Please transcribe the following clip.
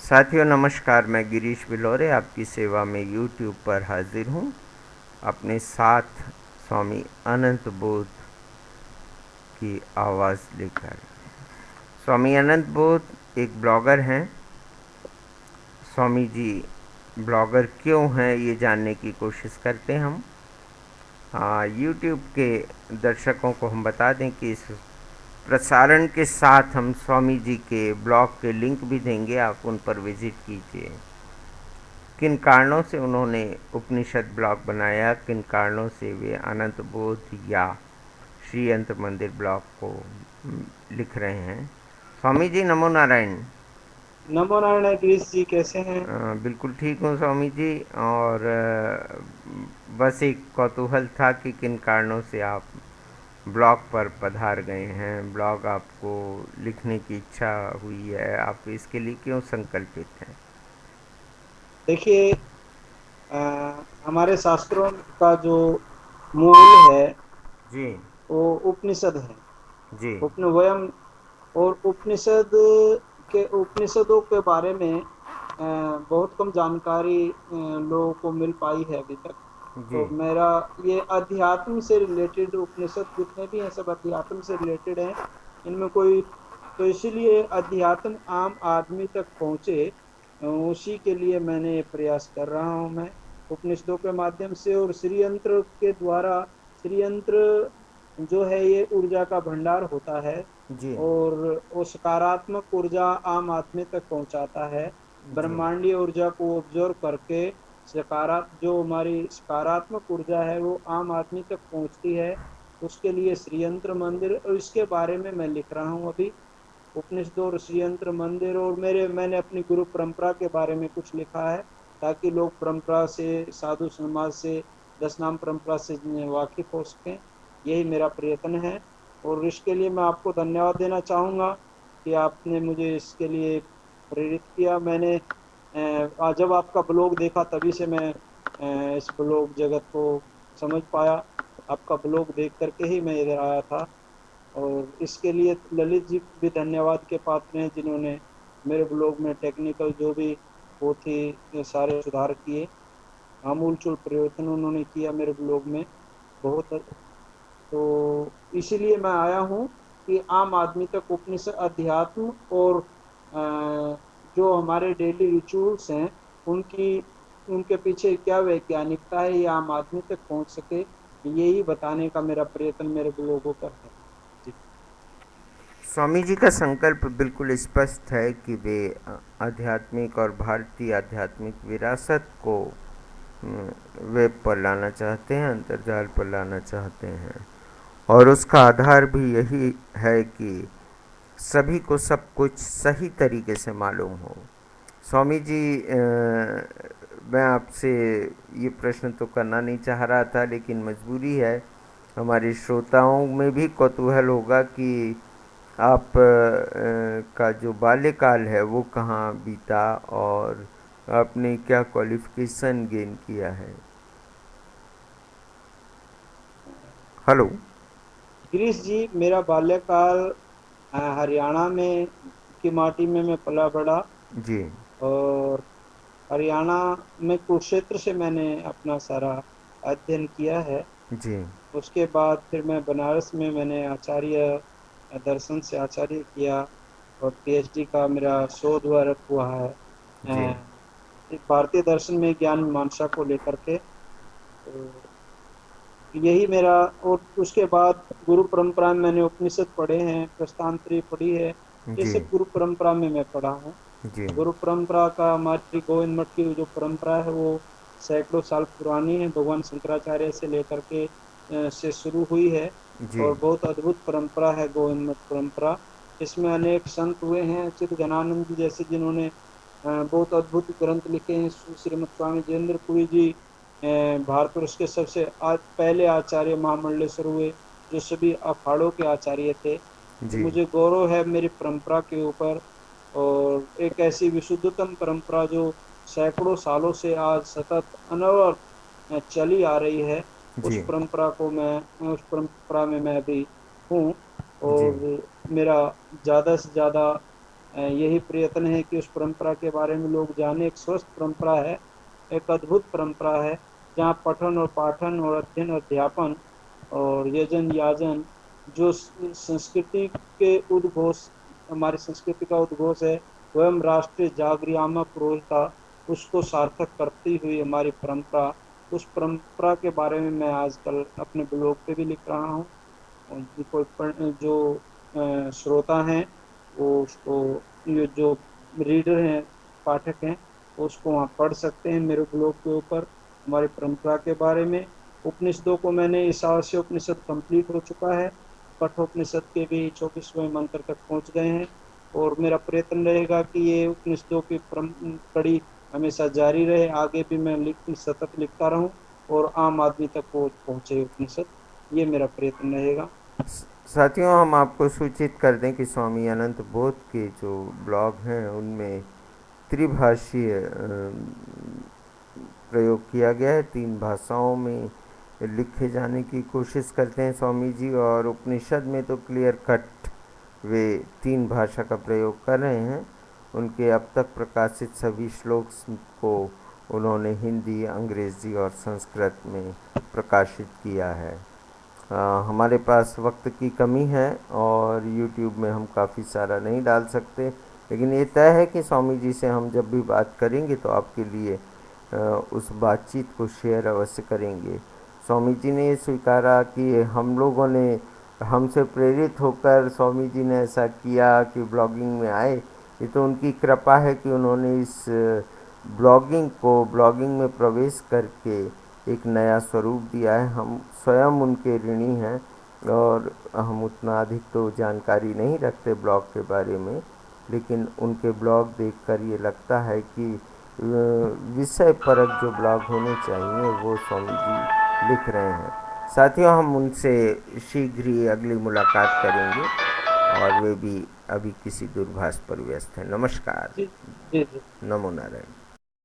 साथियों नमस्कार। मैं गिरीश बिलोरे आपकी सेवा में यूट्यूब पर हाजिर हूँ अपने साथ स्वामी अनंत बोध की आवाज़ लेकर। स्वामी अनंत बोध एक ब्लॉगर हैं। स्वामी जी ब्लॉगर क्यों हैं ये जानने की कोशिश करते हैं हम। यूट्यूब के दर्शकों को हम बता दें कि इस प्रसारण के साथ हम स्वामी जी के ब्लॉग के लिंक भी देंगे, आप उन पर विज़िट कीजिए। किन कारणों से उन्होंने उपनिषद ब्लॉग बनाया, किन कारणों से वे अनंत बोध या श्री यंत्र मंदिर ब्लॉग को लिख रहे हैं। स्वामी जी नमो नारायण। नमो नारायण गिरीश जी, कैसे हैं? बिल्कुल ठीक हूँ स्वामी जी। और बस एक कौतूहल था कि किन कारणों से आप ब्लॉग पर पधार गए हैं, ब्लॉग आपको लिखने की इच्छा हुई है, आप इसके लिए क्यों संकल्पित हैं। देखिए, हमारे शास्त्रों का जो मूल है जी। वो उपनिषद है। जी। वयम और उपनिषदों के बारे में बहुत कम जानकारी लोगों को मिल पाई है अभी तक। जी। तो मेरा ये अध्यात्म से रिलेटेड उपनिषद जितने भी हैं सब अध्यात्म से रिलेटेड हैं। इनमें कोई तो इसीलिए अध्यात्म आम आदमी तक पहुँचे, उसी के लिए मैंने ये प्रयास कर रहा हूँ मैं उपनिषदों के माध्यम से और श्री यंत्र के द्वारा। श्री यंत्र जो है ये ऊर्जा का भंडार होता है जी। और वो सकारात्मक ऊर्जा आम आदमी तक पहुंचाता है। जी। ब्रह्मांडीय ऊर्जा को ऑब्जर्व करके जो हमारी सकारात्मक ऊर्जा है वो आम आदमी तक पहुंचती है। उसके लिए श्री यंत्र मंदिर और इसके बारे में मैं लिख रहा हूँ अभी। उपनिषद और श्री यंत्र मंदिर और मैंने अपनी गुरु परंपरा के बारे में कुछ लिखा है ताकि लोग परंपरा से, साधु समाज से, दस नाम परंपरा से वाकिफ हो सकें। यही मेरा प्रयत्न है और इसके लिए मैं आपको धन्यवाद देना चाहूँगा कि आपने मुझे इसके लिए प्रेरित किया। मैंने जब आपका ब्लॉग देखा तभी से मैं इस ब्लॉग जगत को समझ पाया। आपका ब्लॉग देख करके ही मैं इधर आया था और इसके लिए ललित जी भी धन्यवाद के पात्र हैं जिन्होंने मेरे ब्लॉग में टेक्निकल जो भी वो थी ये सारे सुधार किए। आमूल चूल परिवर्तन उन्होंने किया मेरे ब्लॉग में बहुत। तो इसीलिए मैं आया हूँ कि आम आदमी तक उपनिषद अध्यात्म और जो हमारे डेली रिचुअल्स हैं उनकी उनके पीछे क्या वैज्ञानिकता है ये आम आदमी तक पहुंच सके, यही बताने का मेरा प्रयत्न मेरे लोगों पर है जी। स्वामी जी का संकल्प बिल्कुल स्पष्ट है कि वे आध्यात्मिक और भारतीय आध्यात्मिक विरासत को वेब पर लाना चाहते हैं, अंतर्जाल पर लाना चाहते हैं। और उसका आधार भी यही है कि सभी को सब कुछ सही तरीके से मालूम हो। स्वामी जी मैं आपसे ये प्रश्न तो करना नहीं चाह रहा था, लेकिन मजबूरी है। हमारे श्रोताओं में भी कौतूहल होगा कि आप का जो बाल्यकाल है वो कहाँ बीता और आपने क्या क्वालिफिकेशन गेन किया है। हेलो। गिरीश जी, मेरा बाल्यकाल हरियाणा में की माटी में मैं पला बड़ा जी। और हरियाणा में कुरुक्षेत्र से मैंने अपना सारा अध्ययन किया है। जी। उसके बाद फिर मैं बनारस में मैंने आचार्य दर्शन से आचार्य किया और पीएचडी का मेरा शोध वर्क हुआ है जी। भारतीय दर्शन में ज्ञान मीमांसा को लेकर के। तो यही मेरा। और उसके बाद गुरु परंपरा में मैंने उपनिषद पढ़े हैं, प्रस्थानत्रय पढ़ी है, ये जी। सब गुरु परंपरा में मैं पढ़ा हूँ। जी। गुरु परंपरा का हमारी गोविंद मठ की जो परंपरा है वो सैकड़ों साल पुरानी है, भगवान शंकराचार्य से लेकर के से शुरू हुई है जी। और बहुत अद्भुत परंपरा है गोविंद मठ परंपरा। इसमें अनेक संत हुए हैं, चिद घनानंद जी जैसे जिन्होंने बहुत अद्भुत ग्रंथ लिखे हैं। श्रीमद स्वामी जयेंद्र पुरी जी भारतवर्ष के सबसे पहले आचार्य महामंडलेश्वर हुए जो सभी अखाड़ों के आचार्य थे। तो जी। मुझे गौरव है मेरी परंपरा के ऊपर और एक ऐसी विशुद्धतम परंपरा जो सैकड़ों सालों से आज सतत अनवरत चली आ रही है। जी। उस परंपरा में मैं अभी हूँ जी। और मेरा ज़्यादा से ज़्यादा यही प्रयत्न है कि उस परंपरा के बारे में लोग जाने। एक स्वस्थ परंपरा है, एक अद्भुत परंपरा है, जहाँ पठन और पाठन और अध्ययन और अध्यापन और यजन याजन जो संस्कृति के उद्घोष, हमारी संस्कृति का उद्घोष है, स्वयं राष्ट्रीय जागरियामा पुरोहिता, उसको सार्थक करती हुई हमारी परंपरा, उस परंपरा के बारे में मैं आजकल अपने ब्लॉग पे भी लिख रहा हूँ। और जो श्रोता हैं वो उसको, ये जो रीडर हैं, पाठक हैं, वो उसको वहाँ पढ़ सकते हैं मेरे ब्लॉग के ऊपर हमारी परंपरा के बारे में। उपनिषदों को मैंने ईशावास्य उपनिषद कंप्लीट हो चुका है, कठोपनिषद के भी 24वें मंत्र तक पहुँच गए हैं। और मेरा प्रयत्न रहेगा कि ये उपनिषदों की कड़ी हमेशा जारी रहे, आगे भी मैं सतत लिखता रहूं और आम आदमी तक वो पहुँचे उपनिषद, ये मेरा प्रयत्न रहेगा। साथियों, हम आपको सूचित कर दें कि स्वामी अनंत बोध के जो ब्लॉग हैं उनमें त्रिभाषीय प्रयोग किया गया है। 3 भाषाओं में लिखे जाने की कोशिश करते हैं स्वामी जी, और उपनिषद में तो क्लियर कट वे 3 भाषा का प्रयोग कर रहे हैं। उनके अब तक प्रकाशित सभी श्लोक को उन्होंने हिंदी, अंग्रेज़ी और संस्कृत में प्रकाशित किया है। हमारे पास वक्त की कमी है और YouTube में हम काफ़ी सारा नहीं डाल सकते, लेकिन ये तय है कि स्वामी जी से हम जब भी बात करेंगे तो आपके लिए उस बातचीत को शेयर अवश्य करेंगे। स्वामी जी ने ये स्वीकारा कि हम लोगों ने, हमसे प्रेरित होकर स्वामी जी ने ऐसा किया कि ब्लॉगिंग में आए। ये तो उनकी कृपा है कि उन्होंने इस ब्लॉगिंग में प्रवेश करके एक नया स्वरूप दिया है। हम स्वयं उनके ऋणी हैं और हम उतना अधिक तो जानकारी नहीं रखते ब्लॉग के बारे में, लेकिन उनके ब्लॉग देखकर ये लगता है कि विषय परक जो ब्लॉग होने चाहिए वो स्वामी जी लिख रहे हैं। साथियों, हम उनसे शीघ्र ही अगली मुलाकात करेंगे, और वे भी अभी किसी दूरभाष पर व्यस्त हैं। नमस्कार। जी जी जी। नमो नारायण।